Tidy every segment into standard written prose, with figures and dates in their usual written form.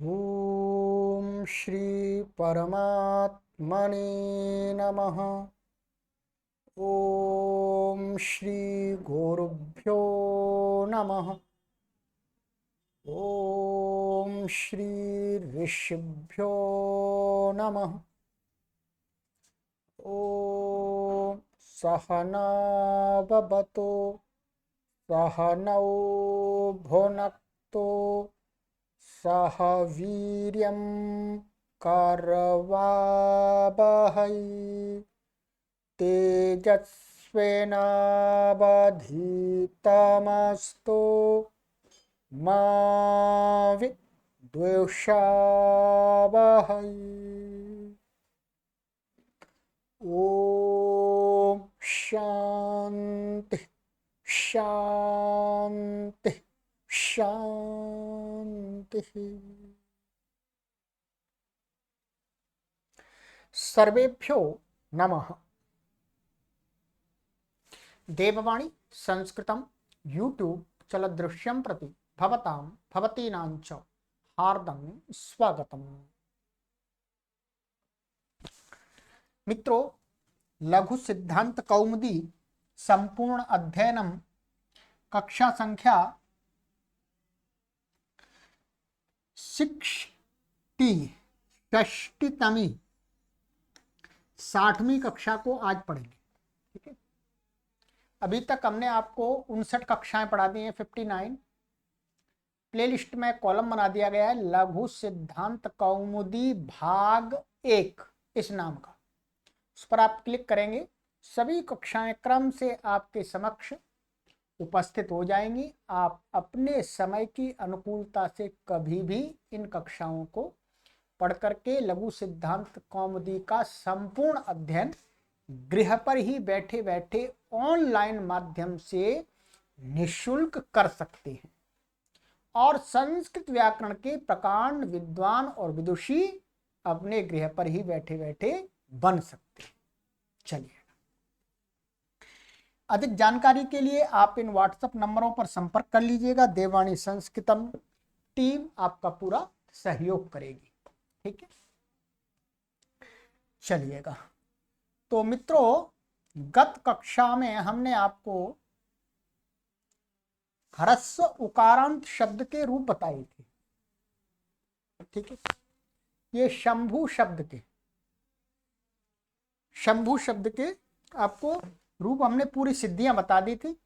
ओम श्री परमात्मने नमः। ओम श्री गुरुभ्यो नमः। ओम श्री ऋषिभ्यो नमः। ओम सहना भवतु सहनौ भुनक्तु सह वीर्यं करवावहै तेजस्विनावधीतमस्तु मा विद्विषावहै। ओम शांति शांति शांति। सर्वेभ्यो नमः। देववाणी संस्कृतं यूट्यूब चलदृश्यं प्रति भवतां भवतीनां च हार्दं स्वागतम्। मित्रों, लघु सिद्धांत कौमुदी संपूर्ण अध्ययनम कक्षा संख्या 60वीं 60वीं कक्षा को आज पढ़ेंगे। ठीक है, अभी तक हमने आपको 59 कक्षाएं पढ़ा दी हैं। 59 प्लेलिस्ट में कॉलम बना दिया गया है, लघु सिद्धांत कौमुदी भाग 1 इस नाम का। उस पर आप क्लिक करेंगे, सभी कक्षाएं क्रम से आपके समक्ष उपस्थित हो जाएंगी। आप अपने समय की अनुकूलता से कभी भी इन कक्षाओं को पढ़ करके लघु सिद्धांत कौमुदी का संपूर्ण अध्ययन गृह पर ही बैठे बैठे ऑनलाइन माध्यम से निःशुल्क कर सकते हैं और संस्कृत व्याकरण के प्रकांड विद्वान और विदुषी अपने गृह पर ही बैठे बैठे बन सकते हैं। चलिए, अधिक जानकारी के लिए आप इन व्हाट्सएप नंबरों पर संपर्क कर लीजिएगा। देववाणी संस्कृतम टीम आपका पूरा सहयोग करेगी। ठीक है, चलिएगा। तो मित्रों, गत कक्षा में हमने आपको ह्रस्व उकारांत शब्द के रूप बताए थे। ठीक है, ये शंभु शब्द के आपको रूप हमने पूरी सिद्धियां बता दी थी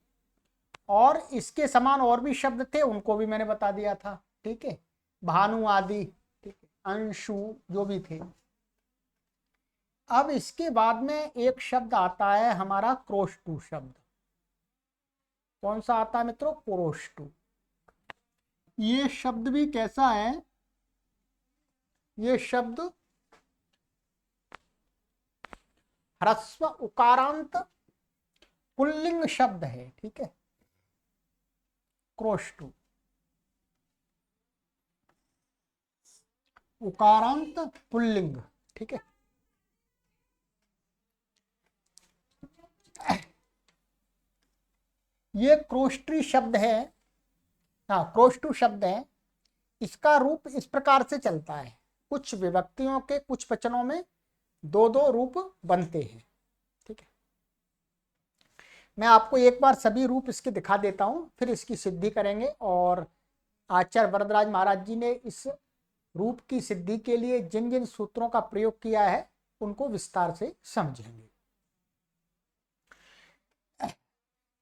और इसके समान और भी शब्द थे, उनको भी मैंने बता दिया था। ठीक है, भानु आदि, ठीक है, अंशु जो भी थे। अब इसके बाद में एक शब्द आता है हमारा क्रोष्टु शब्द। कौन सा आता है मित्रों? क्रोष्टु। ये शब्द भी कैसा है? ये शब्द ह्रस्व उकारांत पुल्लिंग शब्द है। ठीक है, क्रोष्टु उकारांत पुल्लिंग। ठीक है, ये क्रोष्टी शब्द है। हाँ, क्रोष्टु शब्द है। इसका रूप इस प्रकार से चलता है, कुछ विभक्तियों के कुछ वचनों में दो दो रूप बनते हैं। ठीक है, मैं आपको एक बार सभी रूप इसके दिखा देता हूं, फिर इसकी सिद्धि करेंगे और आचार्य वरदराज महाराज जी ने इस रूप की सिद्धि के लिए जिन जिन सूत्रों का प्रयोग किया है उनको विस्तार से समझेंगे।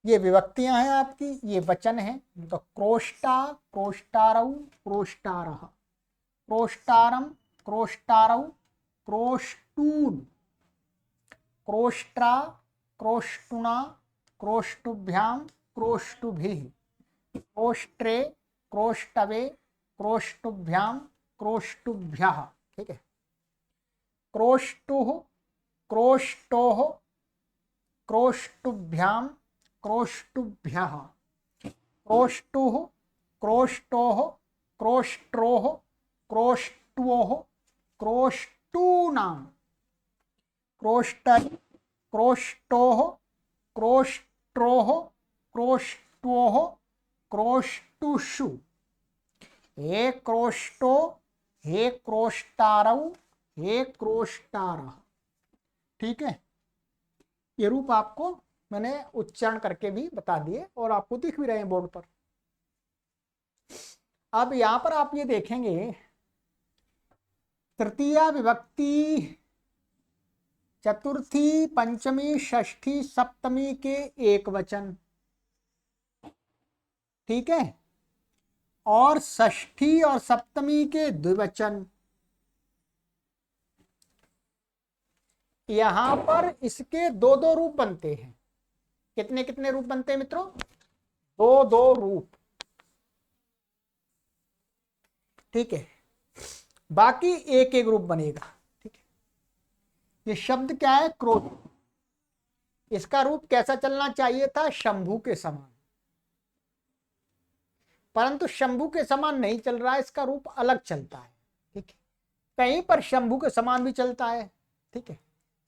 ये विभक्तियां हैं आपकी, ये वचन है। तो क्रोष्टा, क्रोष्टारौ, क्रोष्टारः, क्रोष्टारम, क्रोष्टारौ, क्रोष्टून, क्रोष्ट्रा, क्रोष्टुना, क्रोष्टुभ्यां, क्रोष्टुभिः, क्रोष्ट्रे, क्रोष्टवे, क्रोष्टुभ्यां, क्रोष्टुभ्यः। ठीक है, क्रोष्टुः, क्रोष्टोः, क्रोष्टुभ्यां, क्रोष्टुभ्यः, क्रोष्टुः, क्रोष्टोः, क्रोष्ट्रोः, क्रोष्ट्वोः, क्रोष्टूनां, क्रोष्टरि, क्रोष्टोः, क्रोष्ट्रोः, क्रोष्ट्वोः, क्रोष्टुषु। एक क्रोष्टो, हे क्रोष्टारौ, हे क्रोष्टार। ठीक है, ये रूप आपको मैंने उच्चारण करके भी बता दिए और आपको दिख भी रहे हैं बोर्ड पर। अब यहां पर आप ये देखेंगे तृतीया विभक्ति चतुर्थी पंचमी षष्ठी सप्तमी के एक वचन, ठीक है, और षष्ठी और सप्तमी के द्विवचन। यहां पर इसके दो दो रूप बनते हैं। कितने कितने रूप बनते हैं मित्रों? दो दो रूप। ठीक है, बाकी एक एक रूप बनेगा। ठीक है, ये शब्द क्या है? क्रोध। इसका रूप कैसा चलना चाहिए था? शंभू के समान, परंतु शंभू के समान नहीं चल रहा है, इसका रूप अलग चलता है। ठीक है, कहीं पर शंभू के समान भी चलता है। ठीक है,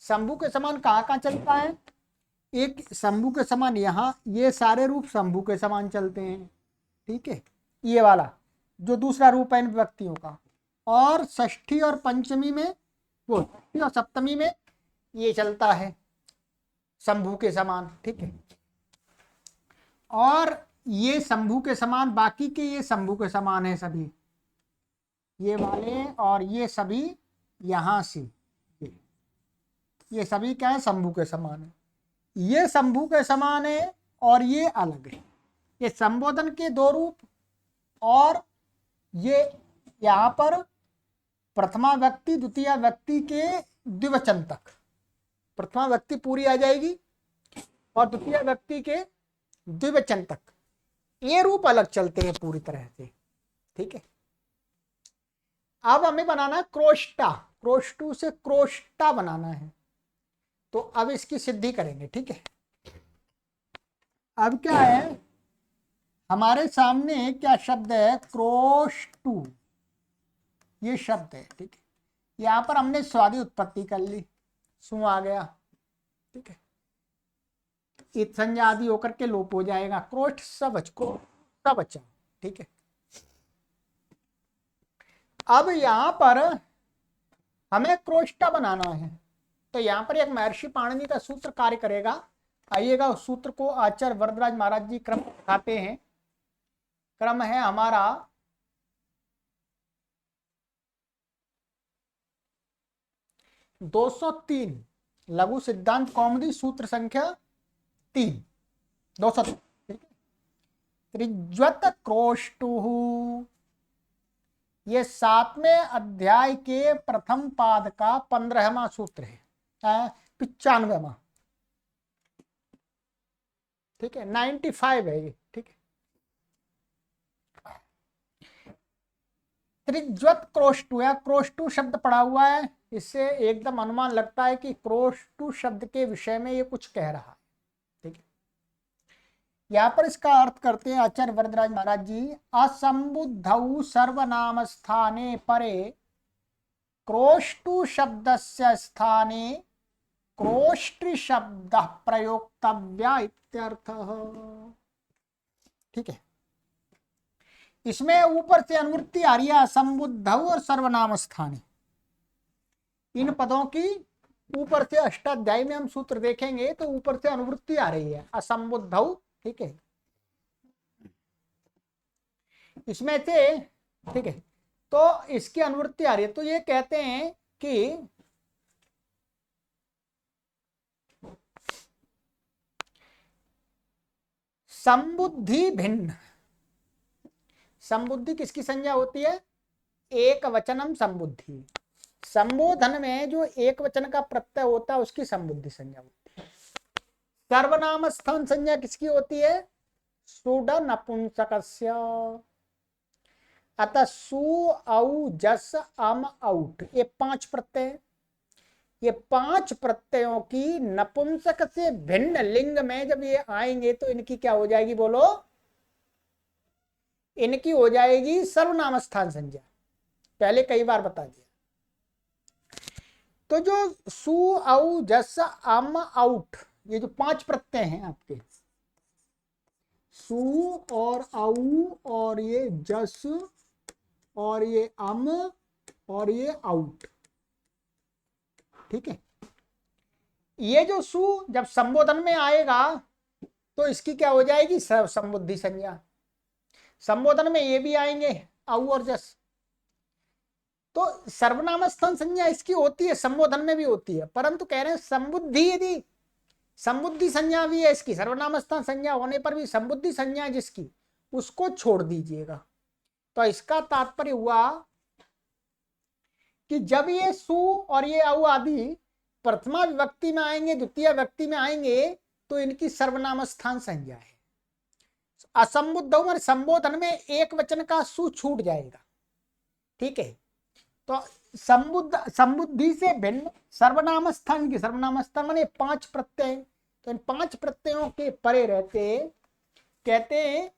शंभू के समान कहाँ कहाँ चलता है? एक शंभू के समान यहाँ, ये सारे रूप शंभू के समान चलते हैं। ठीक है, ये वाला जो दूसरा रूप है इन व्यक्तियों का, और षष्ठी और पंचमी में वो, और सप्तमी में ये चलता है शंभू के समान। ठीक है, और ये शंभू के समान, बाकी के ये शंभू के समान है सभी, ये वाले और ये सभी यहां से, ये सभी क्या है? शंभू के समान है। ये शंभू के समान है और ये अलग है। ये संबोधन के दो रूप, और ये यहां पर प्रथमा व्यक्ति द्वितीय व्यक्ति के द्विवचन तक, प्रथमा व्यक्ति पूरी आ जाएगी और द्वितीय व्यक्ति के द्विवचन तक ये रूप अलग चलते हैं पूरी तरह से। ठीक है, अब हमें बनाना है क्रोष्टा। क्रोष्टू से क्रोष्टा बनाना है, तो अब इसकी सिद्धि करेंगे। ठीक है, अब क्या है हमारे सामने? क्या शब्द है? क्रोष्टू, ये शब्द है। ठीक है, यहां पर हमने स्वादि उत्पत्ति कर ली, सु आ गया। ठीक है, इत संज्ञा आदि होकर के लोप हो जाएगा, क्रोष्ट सबच को सबचा। ठीक है, अब यहां पर हमें क्रोष्टा बनाना है, तो यहां पर एक महर्षि पाणिनि का सूत्र कार्य करेगा। आइएगा उस सूत्र को आचार्य वरदराज महाराज जी क्रम दिखाते हैं। क्रम है हमारा 203, लघु सिद्धांत कौमुदी सूत्र संख्या 3, 203। त्रिज्वत क्रोष्टुः, ये 7वें अध्याय के प्रथम पाद का 15वां सूत्र है, 95वां। ठीक है, 95 है ये। ठीक है, त्रिज्वत क्रोष्टु, या क्रोष्टु शब्द पड़ा हुआ है, इससे एकदम अनुमान लगता है कि क्रोष्टु शब्द के विषय में ये कुछ कह रहा है। ठीक है, यहाँ पर इसका अर्थ करते हैं आचार्य वरदराज महाराज जी। असंबुद्धौ सर्वनाम स्थाने परे क्रोष्टु शब्दस्य स्थाने क्रोष्टि शब्द प्रयोक्तव्या इत्यर्थः। ठीक है, इसमें ऊपर से अनुवृत्ति आ रही है, असंबुद्धौ और सर्वनाम स्थाने। इन पदों की ऊपर से अष्टाध्यायी में हम सूत्र देखेंगे तो ऊपर से अनुवृत्ति आ रही है, असंबुद्धौ। ठीक है, इसमें से, ठीक है, तो इसकी अनुवृत्ति आ रही है, तो ये कहते हैं कि संबुद्धि भिन्न। संबुद्धि किसकी संज्ञा होती है? एक वचनम संबुद्धि। संबोधन में जो एक वचन का प्रत्यय होता है उसकी संबुद्धि संज्ञा होती है। सर्वनाम स्थान संज्ञा किसकी होती है? सुड नपुंसकस्य। अतः सु औ जस अम औट, ये 5 प्रत्यय, ये 5 प्रत्ययों की नपुंसक से भिन्न लिंग में जब ये आएंगे तो इनकी क्या हो जाएगी? बोलो, इनकी हो जाएगी सर्वनाम स्थान संज्ञा। पहले कई बार बता दिया। तो जो सु औ जस अम औट, ये जो 5 प्रत्यय हैं आपके, सु और औ और ये जस और ये अम और ये आउट। ठीक है, ये जो सु जब संबोधन में आएगा तो इसकी क्या हो जाएगी, संबुद्धि संज्ञा। संबोधन में ये भी आएंगे औ और जस, तो सर्वनाम स्थान संज्ञा इसकी होती है, संबोधन में भी होती है, परंतु कह रहे हैं संबुद्धि यदि संबुद्धि संज्ञा भी है इसकी, सर्वनाम स्थान संज्ञा होने पर भी संबुद्धि संज्ञा जिसकी, उसको छोड़ दीजिएगा। तो इसका तात्पर्य हुआ कि जब ये सु और ये औ आदि प्रथमा विभक्ति में आएंगे, द्वितीय विभक्ति में आएंगे, तो इनकी सर्वनाम स्थान संज्ञा है। असंबुद्ध और संबोधन में एक वचन का सु छूट जाएगा। ठीक है, तो संबुद्धि से भिन्न सर्वनाम स्थान की, सर्वनाम स्थान माने 5 प्रत्यय, तो इन 5 प्रत्ययों के परे रहते कहते हैं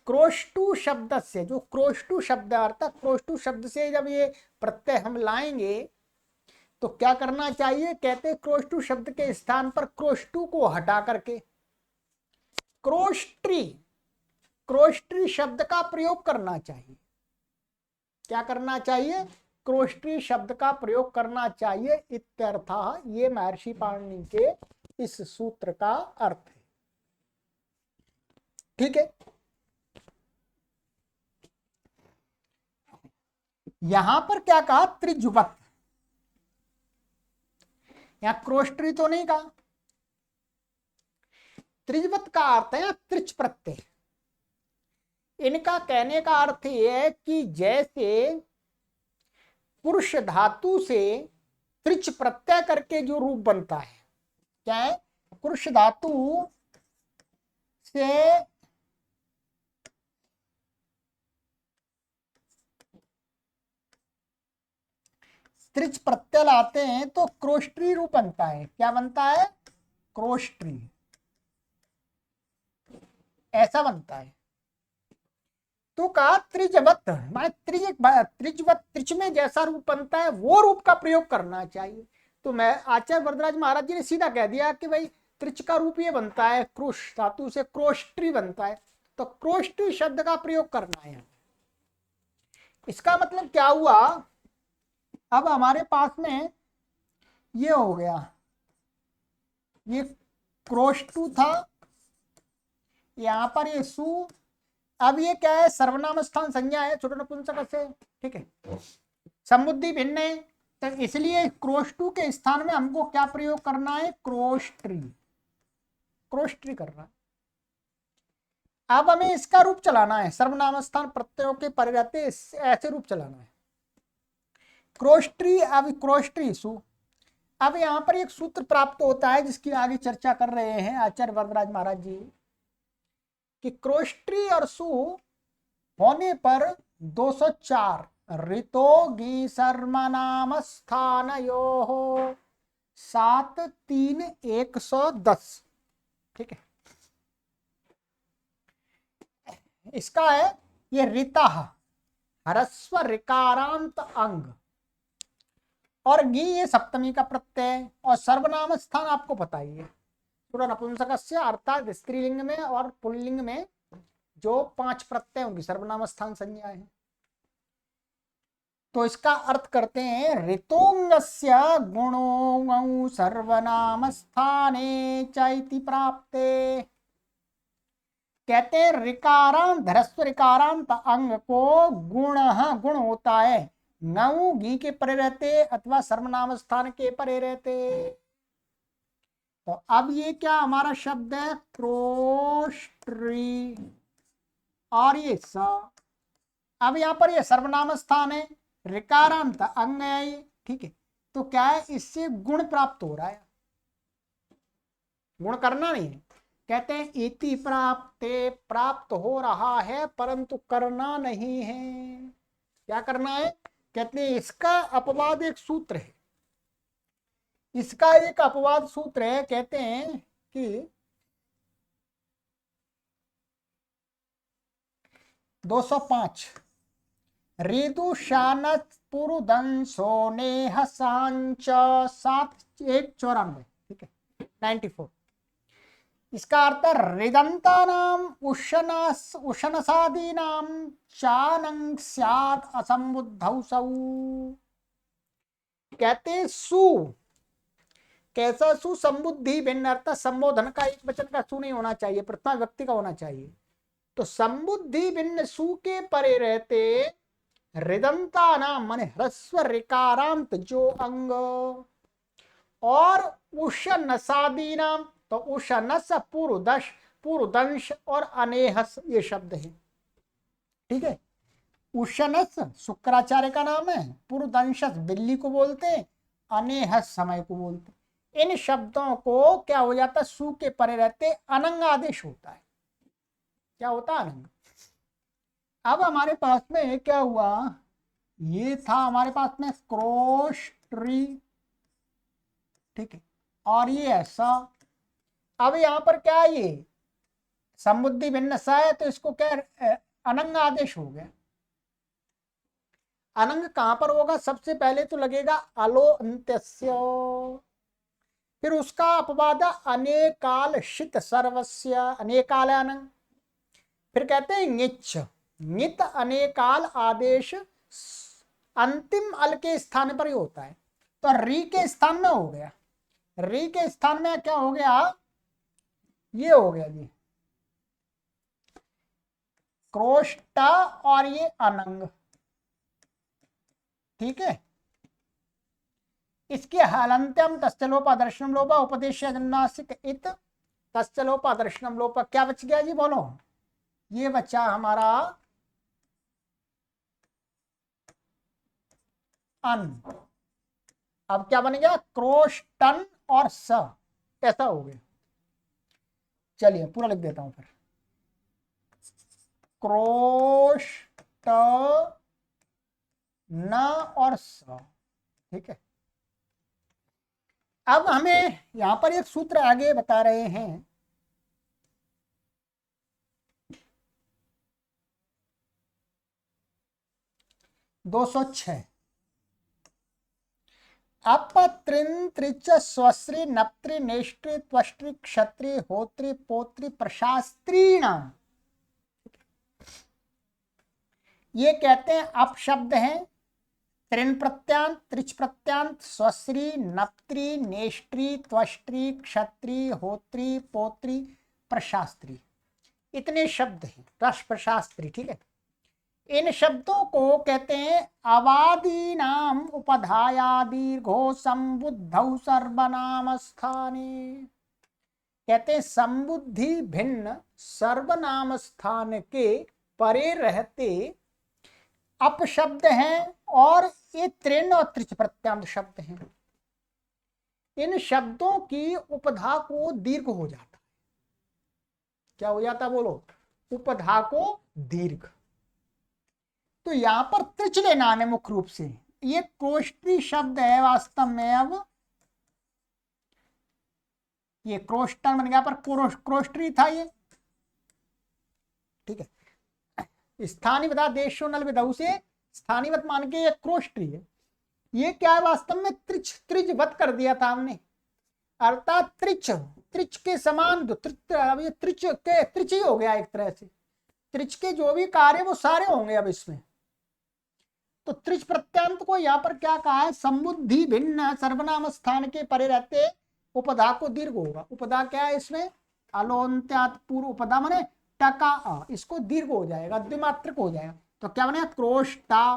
क्रोष्टु शब्द से, जो क्रोष्टु शब्द अर्थात क्रोष्टु शब्द से जब ये प्रत्यय हम लाएंगे तो क्या करना चाहिए, कहते क्रोष्टु शब्द के स्थान पर क्रोष्टु को हटा करके क्रोष्ट्री, क्रोष्ट्री शब्द का प्रयोग करना चाहिए। क्या करना चाहिए, क्रोष्ट्री शब्द का प्रयोग करना चाहिए। इत्यर्थः, ये महर्षि पाणिनि के इस सूत्र का अर्थ है। ठीक है, यहां पर क्या कहा, त्रिजुवत, यहां क्रोष्ट्री तो नहीं कहा, त्रिजुवत का अर्थ है त्रिच प्रत्यय। इनका कहने का अर्थ यह है कि जैसे पुरुष धातु से त्रिच प्रत्यय करके जो रूप बनता है, क्या है, पुरुष धातु से त्रिच प्रत्यय लाते हैं तो क्रोष्ट्री रूप बनता है। क्या बनता है, क्रोष्ट्री, ऐसा बनता है। तो कहा त्रिजवत, माने त्रिजवत, त्रिच में जैसा रूप बनता है वो रूप का प्रयोग करना चाहिए। तो मैं आचार्य वरदराज महाराज जी ने सीधा कह दिया कि भाई त्रिच का रूप ये बनता है, क्रोश धातु से क्रोष्ट्री बनता है, तो क्रोष्ट्री शब्द का प्रयोग करना है। इसका मतलब क्या हुआ, अब हमारे पास में ये हो गया, ये क्रोष्टु था, यहां पर ये सु, अब ये क्या है, सर्वनाम स्थान संज्ञा है छोटे नपुंसक से। ठीक है, संबुद्धि भिन्न है, तो इसलिए क्रोष्टु के स्थान में हमको क्या प्रयोग करना है, क्रोष्ट्री, क्रोष्ट्री करना है। अब हमें इसका रूप चलाना है, सर्वनाम स्थान प्रत्ययों के परे रहते ऐसे रूप चलाना है, क्रोष्ट्री, अब क्रोष्ट्री सु। अब यहां पर एक सूत्र प्राप्त होता है जिसकी आगे चर्चा कर रहे हैं आचार्य वरदराज महाराज जी, कि क्रोष्ट्री और सु होने पर 204 ऋतो गी सर्वनाम स्थानयोः 7 3 110। ठीक है, इसका है ये ऋता ह्रस्व ऋकारांत अंग, और गी ये सप्तमी का प्रत्यय, और सर्वनाम स्थान आपको पता ही है पूरा नपुंसकस्य अर्थात स्त्रीलिंग में और पुल्लिंग में जो 5 प्रत्यय होंगी सर्वनाम स्थान संज्ञा है। तो इसका अर्थ करते हैं ऋतोंगस्य गुणो सर्वनाम स्थाने चैति प्राप्ते। कहते हैं ऋकारांत, ह्रस्व ऋकारांत अंग को गुण होता है, नौ घी के परे रहते अथवा सर्वनाम स्थान के परे रहते। तो अब ये क्या हमारा शब्द है, क्रोष्ट्री, और ये स, अब यहां पर ये सर्वनाम स्थान है, ऋकारांत अंग है ये। ठीक है, तो क्या है, इससे गुण प्राप्त हो रहा है, गुण करना नहीं है। कहते हैं इति प्राप्ते, प्राप्त हो रहा है परंतु करना नहीं है। क्या करना है, कहते हैं इसका अपवाद एक सूत्र है, इसका एक अपवाद सूत्र है। कहते हैं कि 205 ऋदुशानत पुरुदंसो नेह सांच 7 1 94। ठीक है, 94। इसका अर्थ ऋदंतानाम उशनसादीनाम चानं स्यात् असंबुद्धौ सौ। कहते हैं सु, कैसा सु? संबुद्धि भिन्न, अर्थात संबोधन का एक वचन का सु नहीं होना चाहिए, प्रथमा व्यक्ति का होना चाहिए। तो संबुद्धि भिन्न सु के परे रहते हृदंता नाम माने ह्रस्व ऋकारांत जो अंग, और उषनसादी नाम, तो उषनस पूर्वदश पूर्वदंश और अनेहस ये शब्द है। ठीक है, उषनस शुक्राचार्य का नाम है, पूर्वदंशस बिल्ली को बोलते हैं, अनेहस समय को बोलते हैं। इन शब्दों को क्या हो जाता है? सु के परे रहते अनंग आदेश होता है। क्या होता है? अनंग। अब हमारे पास में क्या हुआ? ये था हमारे पास में क्रोष्ट्री, ठीक है, और ये ऐसा। अब यहां पर क्या है? ये संबुद्धि भिन्न सा है, तो इसको क्या अनंग आदेश हो गया। अनंग कहां पर होगा? सबसे पहले तो लगेगा अलो अंत्यस्य, फिर उसका अपवाद अनेकाल शित सर्वस्य, अनेकाल अनंग। फिर कहते हैं निच, नित अनेकाल आदेश अंतिम अल के स्थान पर ही होता है, तो री के स्थान में हो गया। री के स्थान में क्या हो गया? ये हो गया जी क्रोष्ट और ये अनंग। ठीक है, इसके हलंत्यम तस्लोपा दर्शनम लोपा उपदेश जन्नासिक इत तस्लोपा दर्शनम लोपा। क्या बच गया जी? बोलो। ये बच्चा हमारा अन। अब क्या बन गया? क्रोष्टन और स, ऐसा हो गया। चलिए पूरा लिख देता हूं फिर। क्रोष्ट न और स। ठीक है, अब हमें यहां पर एक सूत्र आगे बता रहे हैं। दो 206 अपत्रिन त्रिच स्वश्री नप्त्री नेष्ट्री त्वष्ट्री क्षत्री होत्री पोत्री प्रशास्त्रीणाम। ये कहते हैं अपशब्द हैं। त्रिन प्रत्यांत, त्रिच प्रत्यांत, स्वश्री नप्त्री नेष्ट्री त्वष्ट्री क्षत्री होत्री पोत्री प्रशास्त्री, इतने शब्द हैं। रस प्रशास्त्री। ठीक है, इन शब्दों को कहते हैं अवादी नाम उपधाया दीर्घो संबुद्धौ सर्वनाम स्थाने। कहते हैं संबुद्धि भिन्न सर्वनाम स्थान के परे रहते अपशब्द हैं, और ये त्रिन और त्रिच प्रत्यांत शब्द हैं। इन शब्दों की उपधा को दीर्घ हो जाता है। क्या हो जाता? बोलो। उपधा को दीर्घ। तो यहां पर त्रिच लेना है मुख्य रूप से। ये क्रोष्टी शब्द है वास्तव में। अब ये क्रोष्टन बन गया, पर क्रोष्टी था ये। ठीक है, स्थानीय बता देशो नल विधौ से स्थानीय मान के ये क्रोष्टी है। ये क्या है? वास्तव में त्रिच, त्रिजवत कर दिया था हमने, अर्थात त्रिच, त्रिच के समान। अब ये त्रिच के त्रिच ही हो गया एक तरह से। त्रिच के जो भी कार्य वो सारे होंगे अब इसमें। तो त्रिच प्रत्यांत को यहाँ पर क्या कहा है? संबुद्धि भिन्न सर्वनाम स्थान के परे रहते उपधा को दीर्घ होगा। उपधा क्या है इसमें? अलोन्त्यात पूर्व उपधा माने टका आ, इसको दीर्घ हो जाएगा, द्विमात्रक हो जाएगा। तो क्या बनेगा? क्रोष्टा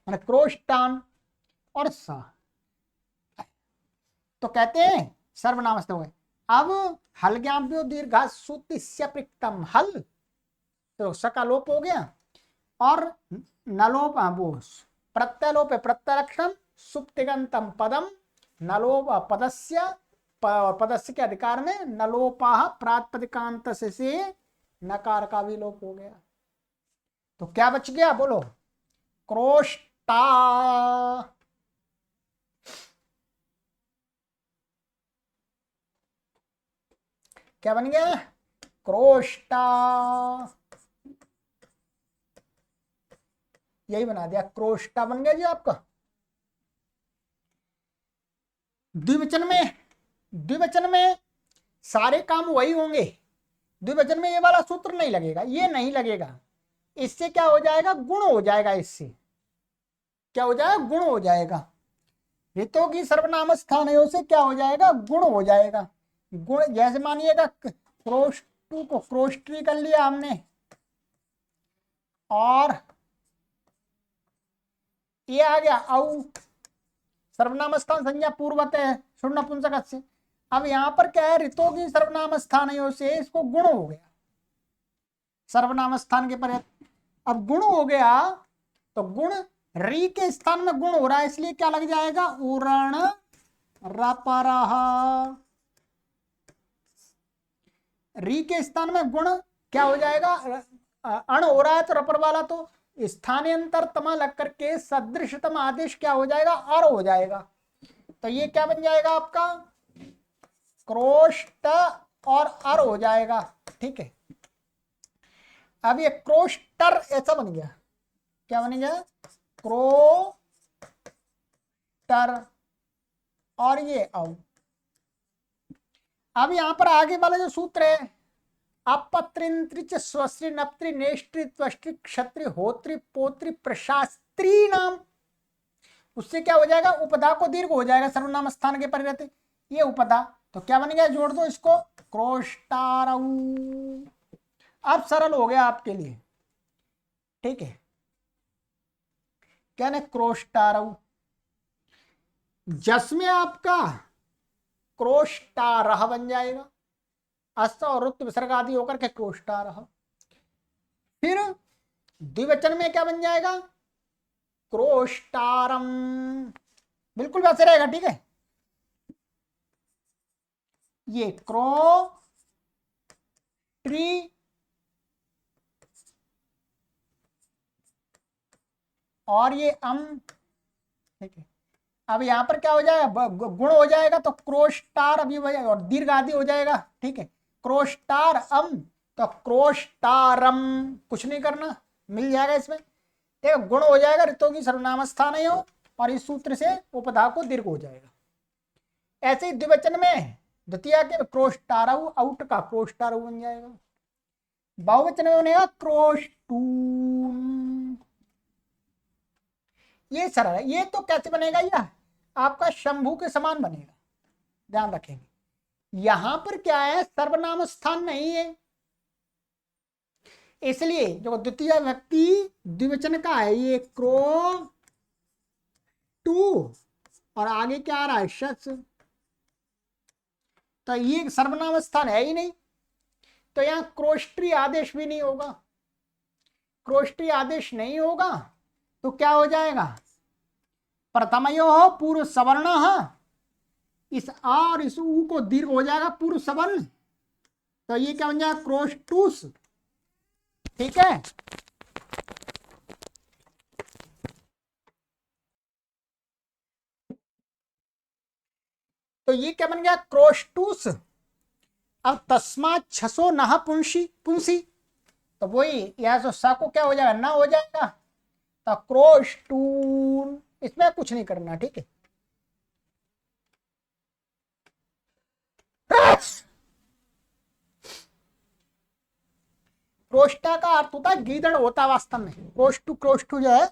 माने क्रोष्टान और सा। तो कहते हैं सर्वनाम हो गए। अब हल ज्ञाप्यो दीर्घा सुतिस्य प्रिक्तम, हल तो सका लोप हो गया, और नलोप वो प्रत्यलोप प्रत्यलक्षण सुप्तिगंतम पदम नलोप पदस्य, पदस्य के अधिकार में नलोपा प्रातिपदिकांत से नकार का भी लोप हो गया। तो क्या बच गया? बोलो। क्रोष्टा। क्या बन गया? क्रोष्टा। यही बना दिया, क्रोष्टा बन गया जी आपका। द्विवचन में सारे काम वही होंगे। द्विवचन में ये वाला सूत्र नहीं लगेगा, ये नहीं लगेगा। इससे क्या हो जाएगा? गुण हो जाएगा इससे। क्या हो जाएगा, गुण हो जाएगा। ऋतों की सर्वनाम स्थानयों से क्या हो जाएगा, गुण हो जाएगा। गुण जैसे मानिएगा क्रोष्टु को क्रोष्टी कर लिया हमने, और ये आ गया औ, सर्वनाम स्थान संज्ञा पूर्वत है शुभ नपुंसक से। अब यहां पर क्या है, ऋतों की सर्वनाम स्थानयों से इसको गुण हो गया, सर्वनाम स्थान के पर। अब गुण हो गया तो गुण री के स्थान में गुण हो रहा है, इसलिए क्या लग जाएगा, उरण रपरह। री के स्थान में गुण क्या हो जाएगा, अण हो रहा है तो रपर वाला तो स्थानांतर तमा लग करके सदृशतम आदेश क्या हो जाएगा, अर हो जाएगा। तो ये क्या बन जाएगा आपका, क्रोष्ट और अर हो जाएगा। ठीक है, अब ये क्रोष्टर ऐसा बन गया, क्या बन गया, क्रोटर, और ये औ। अब यहां पर आगे वाला जो सूत्र है, अपत्रिंत्रिच स्वस्त्री नप्त्री नेष्ट्री त्वष्ट्री क्षत्रि होत्री पोत्री प्रशास्त्री नाम, उससे क्या हो जाएगा, उपदा को दीर्घ हो जाएगा सर्वनाम स्थान के पर रहते, ये उपदा। तो क्या बन गया, जोड़ दो इसको, क्रोष्टारऊ। अब सरल हो गया आपके लिए। ठीक है, क्या ना, क्रोष्टारऊ। जस में आपका क्रोष्टारह बन जाएगा, अस्त और रुत विसर्ग आदि होकर के क्रोष्टारह। फिर द्विवचन में क्या बन जाएगा, क्रोष्टारम, बिल्कुल वैसे रहेगा। ठीक है, ये क्रो ट्री और ये ठीक है, अब यहां पर क्या हो जाएगा, गुण हो जाएगा तो क्रोष्टार अभी और दीर्घ आदि हो जाएगा। ठीक है, क्रोष्टार तो क्रोष्टारम, कुछ नहीं करना, मिल जाएगा इसमें। ठीक है, गुण हो जाएगा, ऋतों की सर्वनाम स्थान है हो, और इस सूत्र से उपधा को दीर्घ हो जाएगा। ऐसे ही द्विवचन में द्वितीय के क्रोष्टारऊ, आउट का क्रोष्टारऊ बन जाएगा। बहुवचन में बनेगा क्रोष्टून। ये सरल है। ये तो कैसे बनेगा, यह आपका शंभू के समान बनेगा, ध्यान रखेंगे। यहां पर क्या है, सर्वनाम स्थान नहीं है, इसलिए जो द्वितीय व्यक्ति द्विवचन का है, ये क्रो टू, और आगे क्या आ रहा है, शख्स, तो ये सर्वनाम स्थान है ही नहीं, तो यहां क्रोष्टी आदेश भी नहीं होगा। क्रोष्टी आदेश नहीं होगा तो क्या हो जाएगा, प्रथमयो पूर्व सवर्ण, इस आ और इस ऊ को दीर्घ हो जाएगा पूर्व सवर्ण, तो ये क्या बन जाएगा, क्रोष्टूस। ठीक है, तो ये क्या बन गया, क्रोष्टूस। अब तस्मात छसो नह पुंसी पुंसी, तो वही यह जो सा को क्या हो जाएगा, ना हो जाएगा, तो क्रोष्टून, इसमें कुछ नहीं करना। ठीक है, क्रोष्टा का अर्थ होता है गीदड़ होता है वास्तव में, क्रोष्टु क्रोष्टु जो है,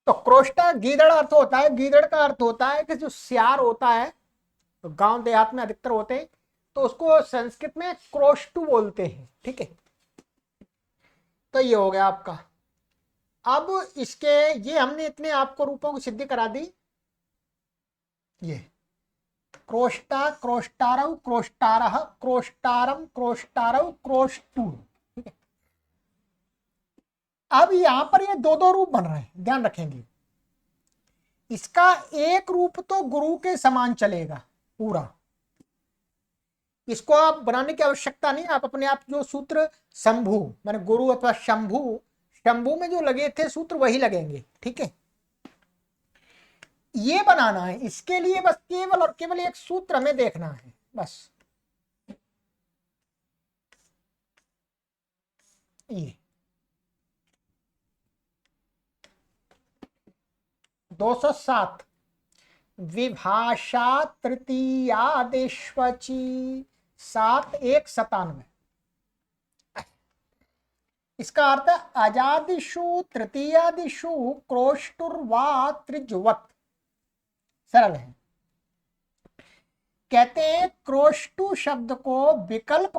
तो क्रोष्टा गीदड़ अर्थ होता है, गीदड़ का अर्थ होता है कि जो सियार होता है, तो गांव देहात में अधिकतर होते हैं, तो उसको संस्कृत में क्रोष्टु बोलते हैं। ठीक है, तो ये हो गया आपका। अब इसके ये हमने इतने आपको रूपों की सिद्धि करा दी, ये क्रोष्टा क्रोष्टारव क्रोष्टारह क्रोष्टारम क्रोष्टारव क्रोष्टु। ठीक है, अब यहां पर ये दो दो रूप बन रहे हैं, ध्यान रखेंगे। इसका एक रूप तो गुरु के समान चलेगा पूरा, इसको आप बनाने की आवश्यकता नहीं, आप अपने आप जो सूत्र शंभु माने गुरु अथवा शंभु, शंभु में जो लगे थे सूत्र वही लगेंगे। ठीक है, ये बनाना है, इसके लिए बस केवल और केवल एक सूत्र हमें देखना है बस। ये 207 विभाषा तृतीयादेश्वची 7 1 97। इसका अर्थ है अजादिषु तृतीयादिषु क्रोष्टुर्वा त्रिज्वत। सरल है। कहते हैं क्रोष्टु शब्द को विकल्प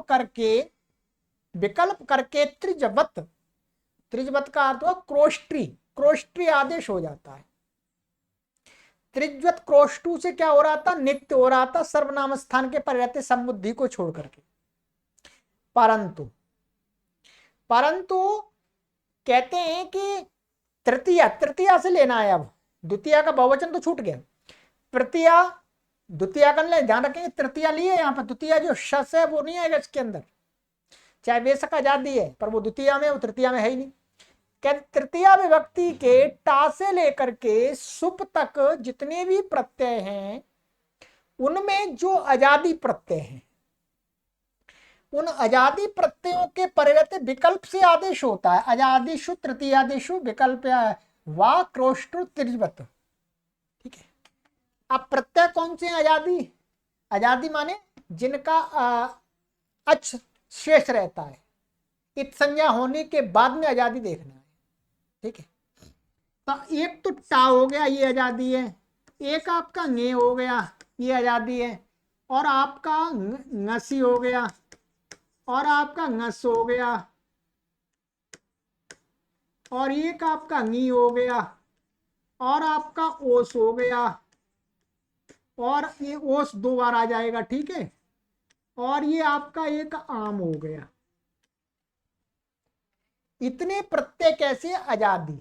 करके त्रिजवत, त्रिजवत का अर्थ हुआ क्रोष्ट्री, क्रोष्ट्री आदेश हो जाता है। त्रिज्वत क्रोष्टु से क्या हो रहा था, नित्य हो रहा था सर्वनाम स्थान के पर रहते समुद्धि को छोड़ करके। परंतु कहते हैं कि तृतीया से लेना है। अब द्वितीया का बहुवचन तो छूट गया, तृतीया द्वितीया का ध्यान रखेंगे। तृतीया लिए यहाँ पर, द्वितीया जो शस है वो नहीं आएगा इसके अंदर, चाहे बेशक आजादी है पर वो द्वितीया में, वो तृतीया में है ही नहीं। कहते तृतीया विभक्ति के टा से लेकर के सुप तक जितने भी प्रत्यय हैं उनमें जो अजादी प्रत्यय हैं, उन अजादी प्रत्ययों के परिवर्ते विकल्प से आदेश होता है। अजादिषु तृतीयादिषु विकल्प वा क्रोष्टु त्रिजवत। ठीक है। अब प्रत्यय कौन से आजादी, आजादी माने जिनका अच शेष रहता है, इत संज्ञा होने के बाद में आजादी देखना है। ठीक है। तो एक तो टा हो गया, ये आजादी है। एक आपका ङे हो गया, ये आजादी है। और आपका ngसी हो गया, और आपका ngस हो गया, और एक आपका ङी हो गया, और आपका ओस हो गया, और ये ओस 2 बार आ जाएगा। ठीक है। और ये आपका एक आम हो गया। इतने प्रत्यय कैसे आजादी।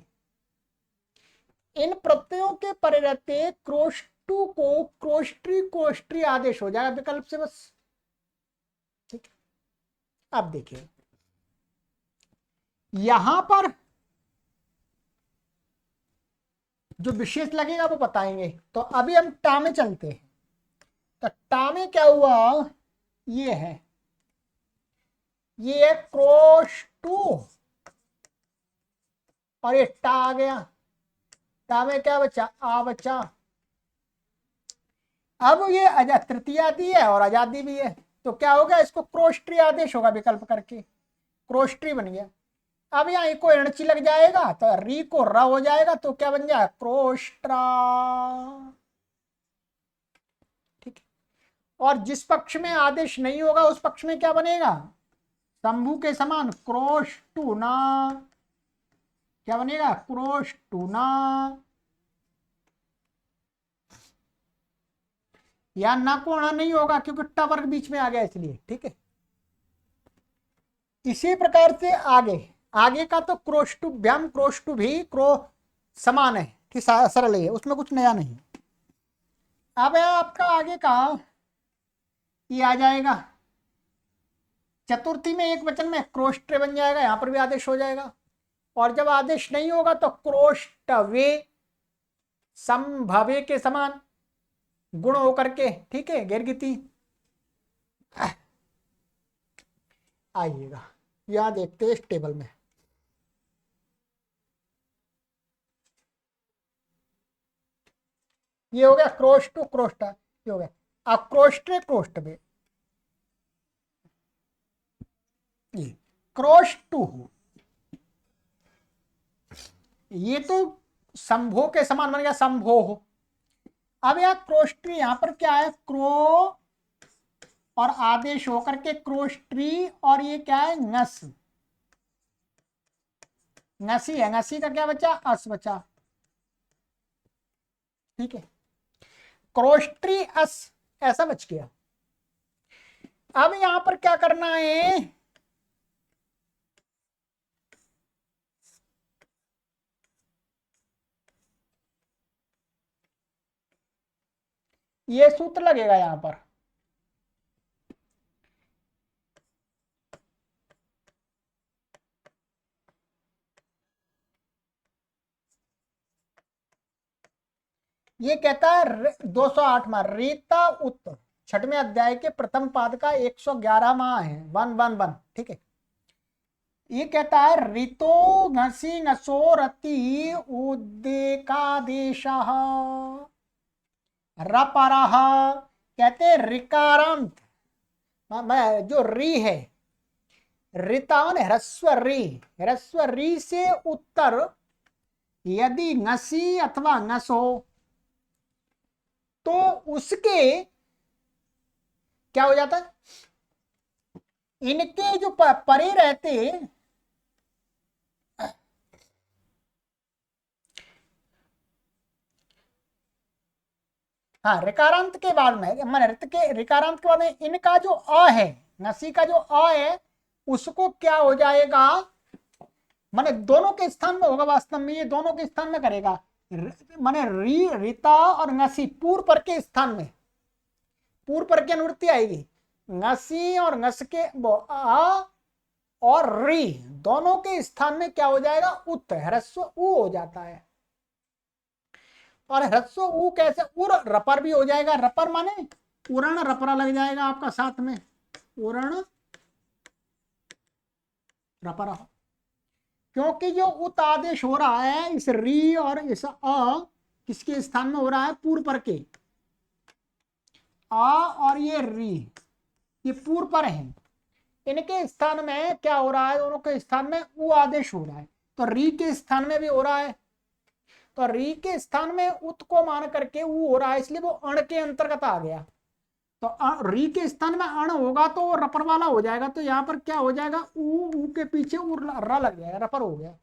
इन प्रत्ययों के परिवर्ते क्रोष्टु को क्रोष्ट्री कोष्ट्री आदेश हो जाएगा विकल्प से बस। ठीक है। अब देखिए यहां पर जो विशेष लगेगा वो बताएंगे। तो अभी हम टा में चलते हैं। तो टा में क्या हुआ, ये है, ये क्रोष्टु और ये टा आ गया। टा में क्या बचा, आ बचा। अब ये तृतीयादि है और आजादी भी है, तो क्या होगा, इसको क्रोष्ट्री आदेश होगा विकल्प करके, क्रोष्ट्री बन गया। अब यहाँ को ऋणची लग जाएगा तो री को र हो जाएगा, तो क्या बन जाएगा, क्रोष्ट्रा। ठीक है। और जिस पक्ष में आदेश नहीं होगा उस पक्ष में क्या बनेगा, शंभु के समान क्रोष्टुना। क्या बनेगा, क्रोष्टुना। या ना को अणा नहीं होगा क्योंकि ट वर्ग बीच में आ गया इसलिए। ठीक है। इसी प्रकार से आगे का तो क्रोष्टुभ्याम क्रोष्टु भी क्रो समान है, ठीक, सरल है, उसमें कुछ नया नहीं। अब आपका आगे का ये आ जाएगा चतुर्थी में एक वचन में क्रोष्ट्रे बन जाएगा, यहां पर भी आदेश हो जाएगा। और जब आदेश नहीं होगा तो क्रोष्टवे संभवे के समान गुण होकर के। ठीक है। गैरगति आइएगा, यहां देखते हैं इस टेबल में। ये हो गया क्रोष्टु क्रोष्ट, ये हो गया अक्रोष्ट्रे क्रोष्टवे। ये क्रोष्टु, ये तो संभो के समान बन गया, संभो हो। अब यह क्रोष्ट्री, यहां पर क्या है, क्रो और आदेश होकर के क्रोष्ट्री, और ये क्या है, नस, नसी है। नसी का क्या बचा, अस बचा। ठीक है। क्रोष्ट्री अस ऐसा बच गया। अब यहां पर क्या करना है, ये सूत्र लगेगा यहां पर। ये कहता है 208 में रीता उत्तर, 6वें अध्याय के प्रथम पाद का 111वां है, 111। ठीक है। ये कहता है ऋतो घसी नसो रति उद्देकादेश रपरह। कहते हैं ऋकारांत जो री है, ऋतान ह्रस्व री से उत्तर यदि ngसी अथवा ngस हो तो उसके क्या हो जाता है, इनके जो परे रहते, हाँ ऋकारांत के बाद में माने ऋकारांत के बाद में इनका जो अ है, नसी का जो अ है उसको क्या हो जाएगा, माने दोनों के स्थान में होगा, वास्तव में ये दोनों के स्थान में करेगा, माने री रीता और ngसी पूर्व पर के स्थान में, पूर्व पर की अनुवृत्ति आएगी, ngसी और ngस के आ और री दोनों के स्थान में क्या हो जाएगा, उत ह्रस्व उ हो जाता है। और ह्रस्व उ कैसे, उर रपर भी हो जाएगा, रपर माने उरण रपरा लग जाएगा आपका साथ में, उरण रपरा, क्योंकि जो उत आदेश हो रहा है इस री और इस अ किसके स्थान में हो रहा है, पूर्व पर के, आ और ये री ये पूर्व पर है, इनके स्थान में क्या हो रहा है, दोनों के स्थान में उ आदेश हो रहा है, तो री के स्थान में भी हो रहा है, तो री के स्थान में उत को मान करके उ हो रहा है, इसलिए वो अण के अंतर्गत आ गया, तो री के स्थान में अण होगा तो वो रपर वाला हो जाएगा, तो यहाँ पर क्या हो जाएगा, उ के पीछे उ र लग जाएगा, रपर हो गया,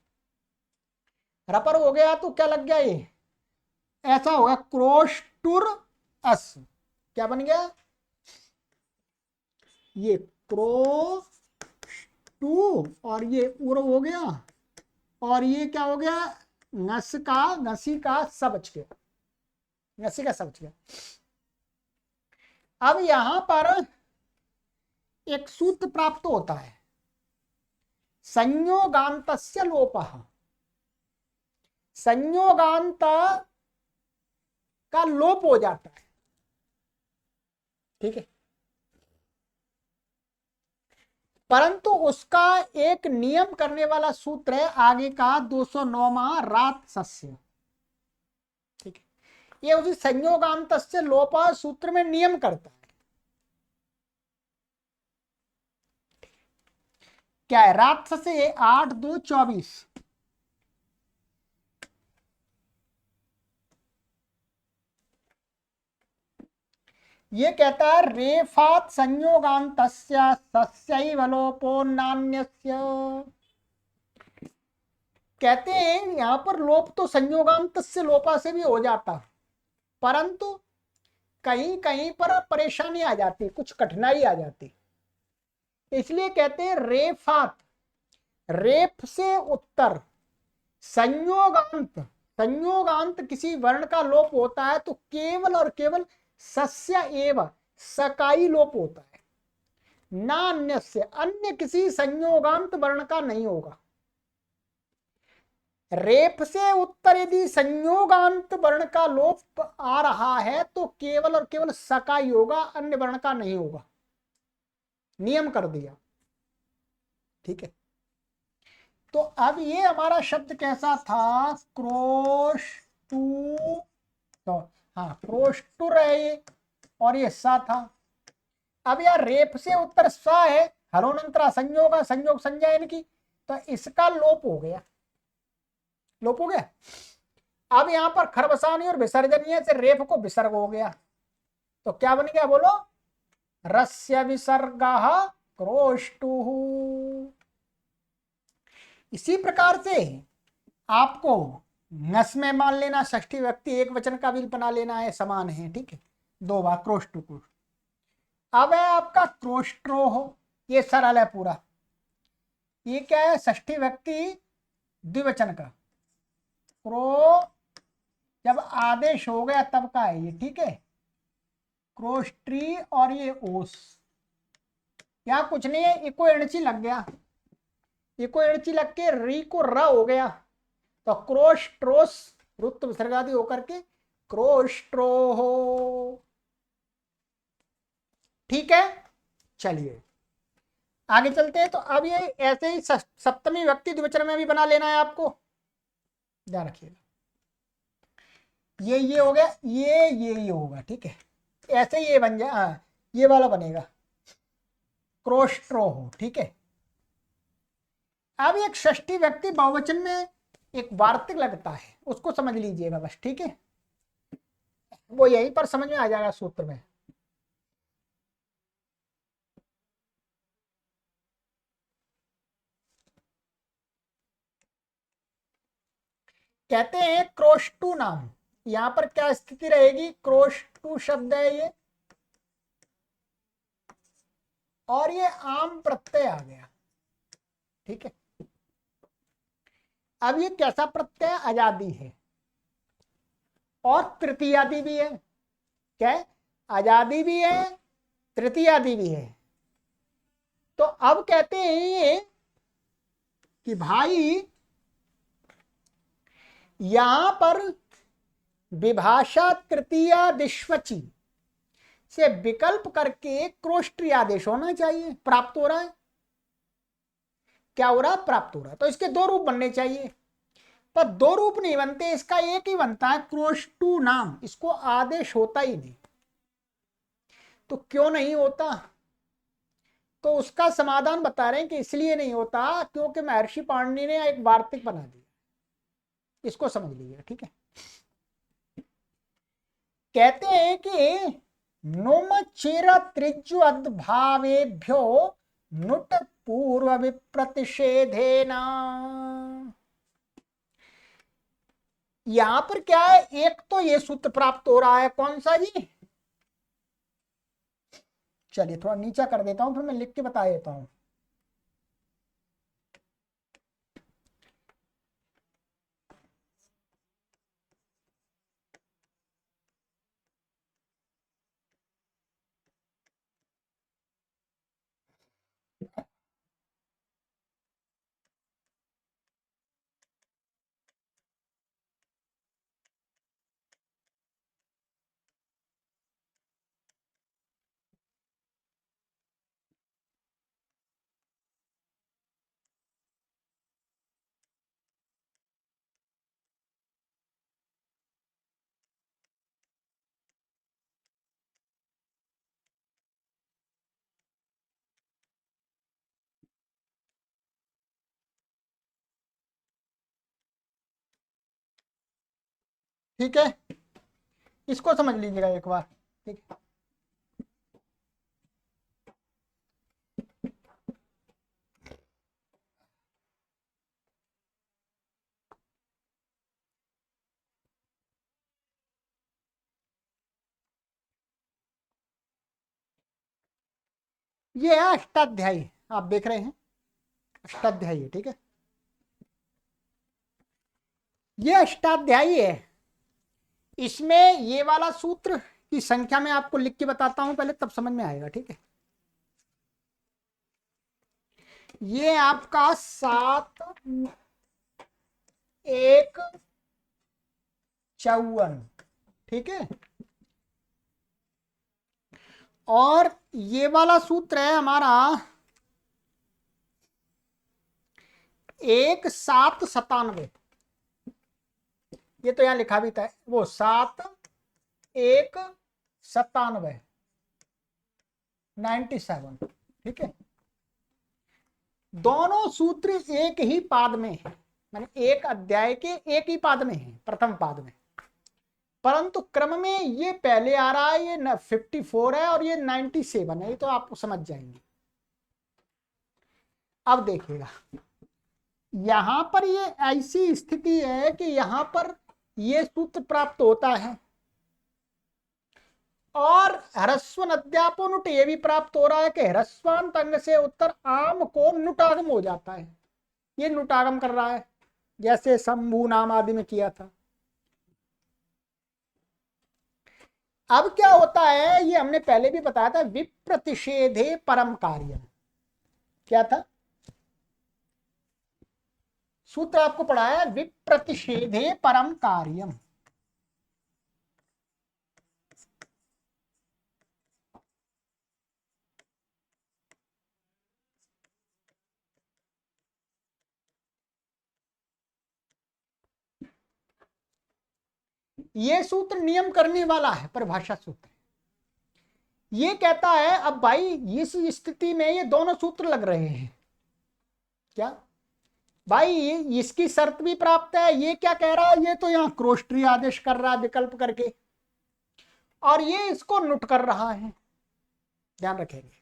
रपर हो गया तो क्या लग गया, ये ऐसा होगा क्रोष्टुर अस, क्या बन गया, ये क्रो टू और ये उर हो गया, और ये क्या हो गया, ngसी का स बच गया, ngसी का स बच गया। अब यहां पर एक सूत्र प्राप्त होता है, संयोगांतस्य लोपः, संयोगांत का लोप हो जाता है, ठीक है, परंतु उसका एक नियम करने वाला सूत्र है आगे का 209वां रात सस्य, ठीक है, ये उसी संयोगांतस्य लोप सूत्र में नियम करता है, क्या है, रात से 8-2-24, ये कहता है रेफात संयोगांतस्य सस्यैव लोपो नान्यस्य, कहते हैं यहां पर लोप तो संयोगांतस्य लोपा से भी हो जाता, परंतु कहीं कहीं पर परेशानी आ जाती, कुछ कठिनाई आ जाती, इसलिए कहते हैं रेफात, रेफ से उत्तर संयोगांत, संयोगांत किसी वर्ण का लोप होता है तो केवल और केवल सस्य एव सकाई लोप होता है, ना अन्य से, अन्य किसी संयोगांत वर्ण का नहीं होगा, रेफ से उत्तर यदि संयोगांत वर्ण का लोप आ रहा है तो केवल और केवल सकाई होगा, अन्य वर्ण का नहीं होगा, नियम कर दिया, ठीक है। तो अब ये हमारा शब्द कैसा था, क्रोष्टु, तो हाँ क्रोष्टुर है ये, और ये सा था, अब यार रेप से उत्तर सा है, हरोनंतरा संयोग संयोग संज्ञा इनकी, तो इसका लोप हो गया, लोप हो गया। अब यहां पर खरबसानी और विसर्जनीय से रेप को विसर्ग हो गया, तो क्या बन गया बोलो, रस्य विसर्गः क्रोष्टुः। इसी प्रकार से आपको नस में मान लेना, षष्ठी व्यक्ति एक वचन का भी बना लेना है, समान है, ठीक है, दो बार क्रोष्टु को। अब है आपका क्रोष्ट्रो हो, ये सरल है पूरा, ये क्या है, षष्ठी व्यक्ति द्विवचन का, क्रो जब आदेश हो गया तब का है ये, ठीक है, क्रोष्ट्री और ये ओस, यहाँ कुछ नहीं है, इको एणची लग गया, इको एणची लग के री को र हो गया, तो क्रोष्ट्रोस रुत विसर्गादि होकर के क्रोष्ट्रो हो, ठीक है। चलिए आगे चलते हैं, तो अब ये ऐसे ही सप्तमी व्यक्ति द्विवचन में भी बना लेना है आपको, ध्यान रखिएगा, ये हो गया, ये होगा, ठीक है, ऐसे ये बन जाए, ये वाला बनेगा क्रोष्ट्रो हो, ठीक है, अब एक षष्ठी व्यक्ति बहुवचन में एक वार्तिक लगता है, उसको समझ लीजिएगा बस, ठीक है। वो यहीं पर समझ में आ जाएगा सूत्र में। कहते हैं क्रोष्टु नाम, यहां पर क्या स्थिति रहेगी, क्रोष्टु शब्द है ये, और ये आम प्रत्यय आ गया, ठीक है। अब ये कैसा प्रत्यय, अजादी है और तृतीयादि भी है। क्या है, अजादी भी है, तृतीयादि भी है। तो अब कहते हैं कि भाई यहां पर विभाषा तृतीया दिश्वची से विकल्प करके क्रोष्टी आदेश होना चाहिए, प्राप्त हो रहा है। क्या हो रहा है, प्राप्त हो रहा है। तो इसके दो रूप बनने चाहिए, पर दो रूप नहीं बनते, इसका एक ही बनता है, क्रोष्टु नाम। इसको आदेश होता ही नहीं। तो क्यों नहीं होता, तो उसका समाधान बता रहे हैं कि इसलिए नहीं होता क्योंकि महर्षि पाणिनि ने एक वार्तिक बना दिया। इसको समझ लीजिए, ठीक है। कहते हैं कि नुम चिर त्रिज्वद्भावेभ्यो नुट पूर्व विप्रतिषेधेना। यहां पर क्या है, एक तो ये सूत्र प्राप्त हो रहा है, कौन सा जी, चलिए थोड़ा नीचा कर देता हूं, फिर मैं लिख के बता देता हूं। ठीक है, इसको समझ लीजिएगा एक बार, ठीक है। ये है अष्टाध्यायी, आप देख रहे हैं अष्टाध्यायी है, ठीक है। ये अष्टाध्यायी है, इसमें ये वाला सूत्र की संख्या में आपको लिख के बताता हूं पहले, तब समझ में आएगा, ठीक है। ये आपका 7 1 54, ठीक है। और ये वाला सूत्र है हमारा 1 7 97, ये तो यहां लिखा भी था, वो 7 1 97 97, ठीक है। दोनों सूत्र एक ही पाद में है, माने एक अध्याय के एक ही पाद में है, प्रथम पाद में, परंतु क्रम में ये पहले आ रहा है, ये 54 है और ये 97 है, ये तो आप समझ जाएंगे। अब देखिएगा, यहां पर ये ऐसी स्थिति है कि यहां पर ये सूत्र प्राप्त होता है और ह्रस्व अध्यापो नुट ये भी प्राप्त हो रहा है कि ह्रस्वांत अंग से उत्तर आम को नुटागम हो जाता है। ये नुटागम कर रहा है, जैसे शंभु नाम आदि में किया था। अब क्या होता है, ये हमने पहले भी बताया था, विप्रतिषेधे परम कार्य। क्या था सूत्र, आपको पढ़ाया, विप्रतिषेधे परम कार्यम। ये सूत्र नियम करने वाला है, परिभाषा सूत्र। ये कहता है अब भाई इस स्थिति में ये दोनों सूत्र लग रहे हैं, क्या भाई इसकी शर्त भी प्राप्त है, ये क्या कह रहा है, ये तो यहाँ क्रोष्टरी आदेश कर रहा है विकल्प करके, और ये इसको नुट कर रहा है। ध्यान रखेंगे,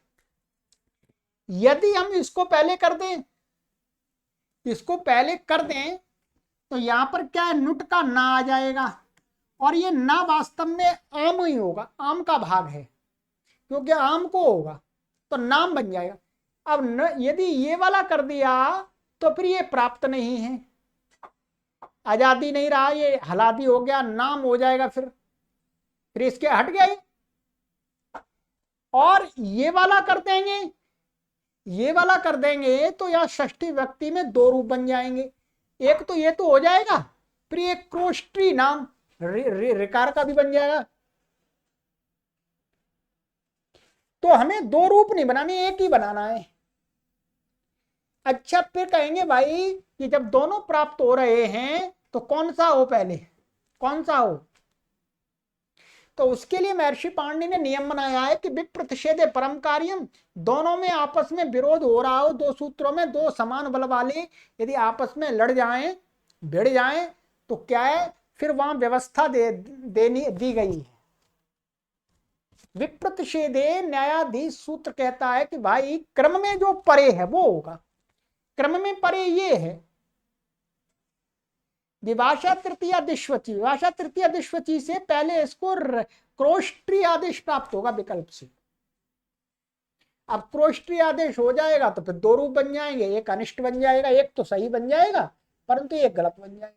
यदि हम इसको पहले कर दें, इसको पहले कर दें, तो यहां पर क्या है, नुट का ना आ जाएगा, और ये ना वास्तव में आम ही होगा, आम का भाग है, क्योंकि आम को होगा तो नाम बन जाएगा। अब यदि ये वाला कर दिया तो फिर ये प्राप्त नहीं है, आजादी नहीं रहा, ये हलादी हो गया, नाम हो जाएगा, फिर इसके हट गया ये। और ये वाला कर देंगे, ये वाला कर देंगे तो यह षष्ठी व्यक्ति में दो रूप बन जाएंगे, एक तो ये तो हो जाएगा, फिर ये क्रोष्टी नाम रिकार का भी बन जाएगा। तो हमें दो रूप नहीं बनाने, एक ही बनाना है। अच्छा, फिर कहेंगे भाई कि जब दोनों प्राप्त हो रहे हैं तो कौन सा हो पहले, कौन सा हो? तो उसके लिए महर्षि पाणिनि ने नियम बनाया है कि विप्रतिषेधे परम कार्यम, दोनों में आपस में विरोध हो रहा हो, दो सूत्रों में दो समान बल वाले यदि आपस में लड़ जाएं, भिड़ जाएं, तो क्या है, फिर वहां व्यवस्था दी गई है। विप्रतिषेधे न्यायाधीश सूत्र कहता है कि भाई क्रम में जो परे है वो होगा, क्रम में परे ये है, विभाषा तृतीया दिश्वची, विभाषा तृतीया दिश्वची से पहले इसको क्रोष्टी आदेश प्राप्त होगा विकल्प से। अब क्रोष्टी आदेश हो जाएगा तो फिर दो रूप बन जाएंगे, एक अनिष्ट बन जाएगा, एक तो सही बन जाएगा, परंतु एक गलत बन जाएगा।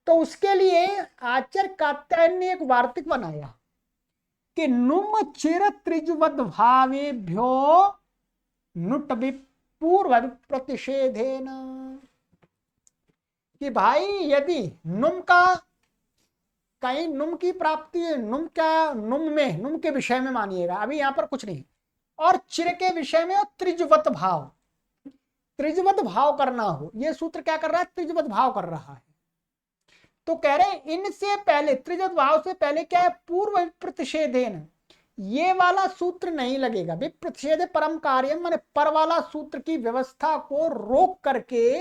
तो उसके लिए आचार्य कात्यायन ने एक वार्तिक बनाया कि नुम चिर त्रिजुवद भावेभ्यो नुट पूर्व प्रतिषेधेन, कि भाई यदि नुम का कहीं नुम की प्राप्ति, नुम क्या, नुम के विषय में मानिएगा, अभी यहां पर कुछ नहीं, और चिर के विषय में और त्रिजवत भाव, त्रिजवत भाव करना हो, यह सूत्र क्या कर रहा है, त्रिजवत भाव कर रहा है। तो कह रहे हैं इनसे पहले, त्रिजवत भाव से पहले क्या है, पूर्व प्रतिषेधेन, ये वाला सूत्र नहीं लगेगा। विप्रतिषेधे परम कार्यम माने पर वाला सूत्र की व्यवस्था को रोक करके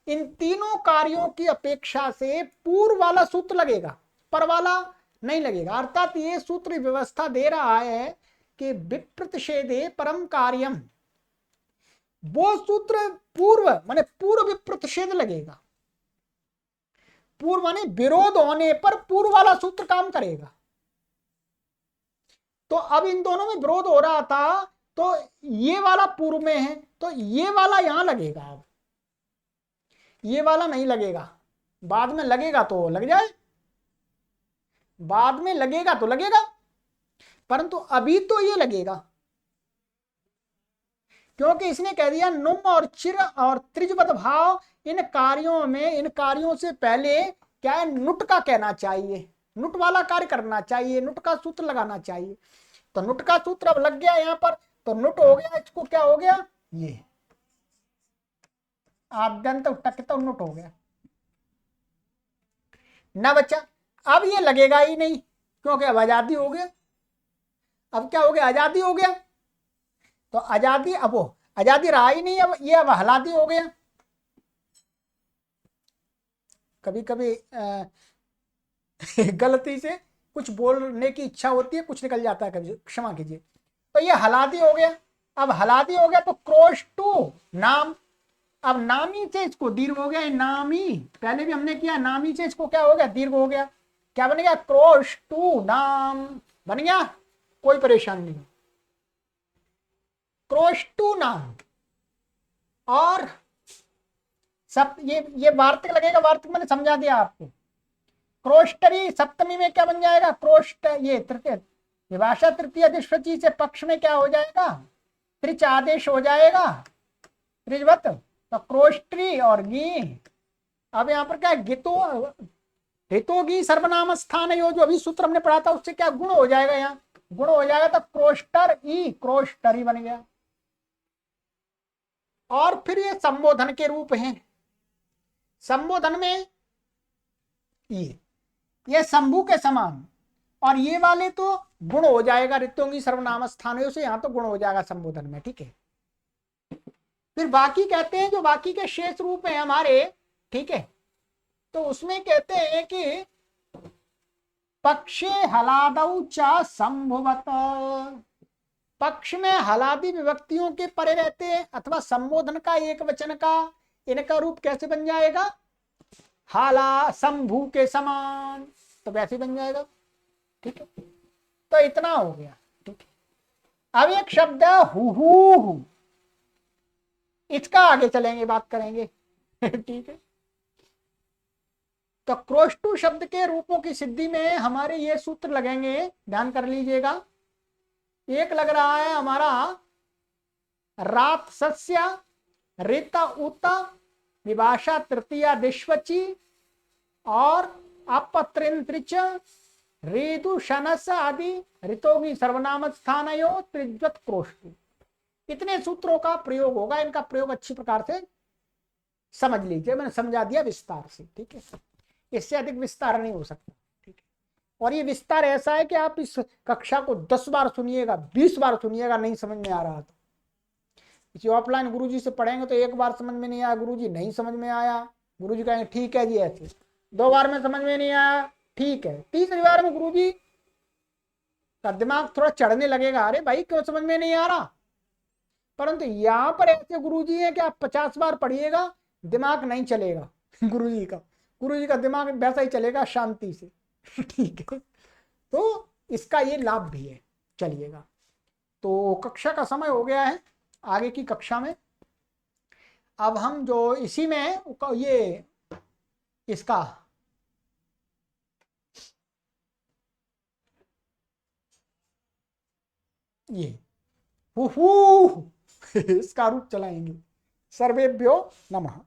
इन तीनों कार्यों की अपेक्षा से पूर्व वाला सूत्र लगेगा, पर वाला नहीं लगेगा। अर्थात ये सूत्र व्यवस्था दे रहा है कि विप्रतिषेधे परम कार्यम, वो सूत्र पूर्व माने पूर्व विप्रतिषेध लगेगा, पूर्व माने विरोध होने पर पूर्व वाला सूत्र काम करेगा। तो अब इन दोनों में विरोध हो रहा था, तो ये वाला पूर्व में है तो ये वाला यहां लगेगा, अब ये वाला नहीं लगेगा, बाद में लगेगा तो लग जाए, बाद में लगेगा तो लगेगा, परंतु अभी तो ये लगेगा, क्योंकि इसने कह दिया नुम और चिर और त्रिजवत भाव, इन कार्यों में, इन कार्यों से पहले क्या है, नुट का कहना चाहिए, नुट वाला कार्य करना चाहिए, नुट का सूत्र लगाना चाहिए। तो नुट का सूत्र अब लग गया यहां पर, तो नुट हो गया, इसको क्या हो गया, ये आद्यंत टक नुट हो गया, न बच्चा। अब ये लगेगा ही नहीं, क्योंकि अब आजादी हो गया, अब क्या हो गया, आजादी हो गया, तो आजादी, अब वो आजादी रहा ही नहीं, अब ये अब हलादी हो गया। कभी कभी गलती से कुछ बोलने की इच्छा होती है, कुछ निकल जाता है कभी, क्षमा कीजिए। तो ये हलादी हो गया, अब हलादी हो गया तो क्रोश टू नाम, अब नामी से इसको दीर्घ हो गया, नामी, पहले भी हमने किया, नामी से इसको क्या हो गया, दीर्घ हो गया, क्या बन गया, क्रोश टू नाम बन गया, कोई परेशानी नहीं, क्रोश टू नाम। और सब ये वार्तिक लगेगा, वार्तिक मैंने समझा दिया आपको। क्रोष्टरी सप्तमी में क्या बन जाएगा, क्रोष्ट, ये तृतीय, विभाषा तृतीय दिश्वची से पक्ष में क्या हो जाएगा, त्रिच आदेश हो जाएगा, त्रिजवत, तो क्रोष्टरी और गी। अब यहाँ पर क्या है, गितो हितोगी सर्वनाम स्थान, यो जो अभी सूत्र हमने पढ़ा था उससे क्या गुण हो जाएगा, यहाँ गुण हो जाएगा, तो क्रोष्टर ई, क्रोष्टरी बन गया। और फिर ये संबोधन के रूप हैं, संबोधन में ये शंभु के समान, और ये वाले तो गुण हो जाएगा, ऋतुंगी सर्वनाम स्थान से, यहां तो गुण हो जाएगा संबोधन में, ठीक है। फिर बाकी कहते हैं, जो बाकी के शेष रूप हैं हमारे, ठीक है, तो उसमें कहते हैं कि पक्षे हलादौ च संभुवत, पक्ष में हलादी विभक्तियों के परे रहते हैं अथवा संबोधन का एक वचन का, इनका रूप कैसे बन जाएगा, हाला संभू के समान, तो वैसे बन जाएगा। ठीक है, तो इतना हो गया। ठीक है, अब एक शब्द है हु, इसका आगे चलेंगे, बात करेंगे। ठीक है, तो क्रोष्टु शब्द के रूपों की सिद्धि में हमारे ये सूत्र लगेंगे, ध्यान कर लीजिएगा। एक लग रहा है हमारा रात सस्य, ऋता उत, विभाषा तृतीया दिश्वची, और अपत्रिंत्रिच, रेदु शनस आदि ऋतोगी सर्वनाम स्थानयो त्रिज्वत क्रोष्टु। इतने सूत्रों का प्रयोग होगा, इनका प्रयोग अच्छी प्रकार से समझ लीजिए, मैंने समझा दिया विस्तार से। ठीक है, इससे अधिक विस्तार नहीं हो सकता। ठीक है, और ये विस्तार ऐसा है कि आप इस कक्षा को 10 बार सुनिएगा, 20 बार सुनिएगा, नहीं समझ में आ रहा तो किसी ऑफलाइन गुरुजी से पढ़ेंगे तो एक बार समझ में नहीं आया, गुरुजी नहीं समझ में आया, गुरुजी कहेंगे ठीक है जी ऐसे, 2 बार में समझ में नहीं आया, ठीक है, तीसरी बार में गुरुजी का दिमाग थोड़ा चढ़ने लगेगा, अरे भाई क्यों समझ में नहीं आ रहा। परंतु यहाँ पर ऐसे गुरुजी हैं कि आप 50 बार पढ़िएगा, दिमाग नहीं चलेगा गुरुजी का दिमाग वैसा ही चलेगा, शांति से। ठीक है, तो इसका ये लाभ भी है। चलिएगा, तो कक्षा का समय हो गया है, आगे की कक्षा में अब हम जो इसी में ये इसका ये इसका रूप चलाएंगे। सर्वेभ्यो नमः।